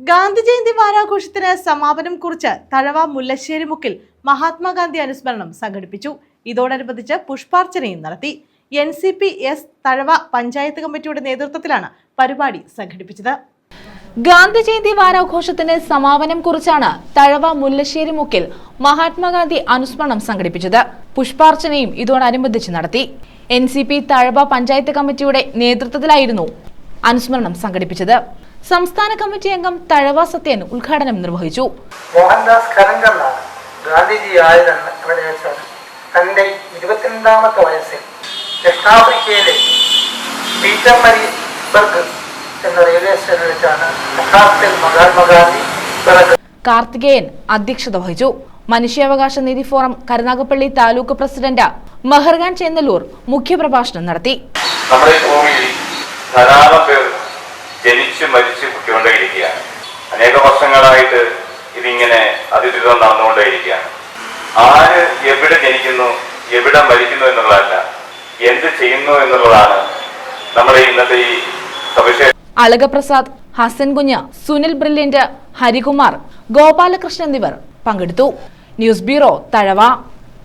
ഗാന്ധി ജയന്തി വാരാഘോഷത്തിന് സമാപനം കുറിച്ച് തഴവ മുല്ലശ്ശേരി മുക്കിൽ മഹാത്മാഗാന്ധി അനുസ്മരണം സംഘടിപ്പിച്ചു. ഇതോടനുബന്ധിച്ച് പുഷ്പാർച്ചനയും നടത്തി. NCP-S തഴവ പഞ്ചായത്ത് കമ്മിറ്റിയുടെ നേതൃത്വത്തിലാണ് പരിപാടി സംഘടിപ്പിച്ചത്. ഗാന്ധി ജയന്തി വാരാഘോഷത്തിന് സമാപനം കുറിച്ചാണ് തഴവ മുല്ലശ്ശേരി മുക്കിൽ മഹാത്മാഗാന്ധി അനുസ്മരണം സംഘടിപ്പിച്ചത്. പുഷ്പാർച്ചനയും ഇതോടനുബന്ധിച്ച് നടത്തി. NCP തഴവ പഞ്ചായത്ത് കമ്മിറ്റിയുടെ നേതൃത്വത്തിലായിരുന്നു അനുസ്മരണം സംഘടിപ്പിച്ചത്. സംസ്ഥാന കമ്മിറ്റി അംഗം തഴവ സത്യൻ ഉദ്ഘാടനം നിർവഹിച്ചു. മോഹൻദാസ് കരംചന്ദാണ് ഗാന്ധിജി ആയതെന്ന് ഇവിടെ വെച്ചാണ് തന്റെ 22ാമത്തെ വയസ്സിൽ ദക്ഷിണാഫ്രിക്കയിലെ പീറ്റർമരിസ്ബർഗ് എന്ന റെയിൽവേ സ്റ്റേഷനിൽ വെച്ചാണ് യഥാർത്ഥത്തിൽ മഹാത്മാഗാന്ധി പിറന്നത്. കാർത്തികേയൻ അധ്യക്ഷത വഹിച്ചു. മനുഷ്യാവകാശ നീതി ഫോറം കരുനാഗപ്പള്ളി താലൂക്ക് പ്രസിഡന്റ് മഹർഖാൻ ചെന്നല്ലൂർ മുഖ്യപ്രഭാഷണം നടത്തി. നമ്മുടെ ഭൂമിയിൽ ധാരാളം പേർ ജനിച്ചു മരിച്ചു പൊട്ടിക്കൊണ്ടേയിരിക്കുകയാണ്. അനേക വർഷങ്ങളായിട്ട് ഇതിങ്ങനെ അതിദുരിതം നടന്നുകൊണ്ടേയിരിക്കുകയാണ്. ആര് എവിടെ ജനിക്കുന്നു, എവിടെ മരിക്കുന്നു എന്നുള്ളതല്ല, എന്ത് ചെയ്യുന്നു എന്നുള്ളതാണ് നമ്മുടെ ഇന്നത്തെ ഈ സവിശേഷ. അളകപ്രസാദ്, ഹസൻ കുഞ്ഞ്, സുനിൽ ബ്രില്യന്റ്, ഹരികുമാർ, ഗോപാലകൃഷ്ണൻ എന്നിവർ പങ്കെടുത്തു. News bureau, Thazhava.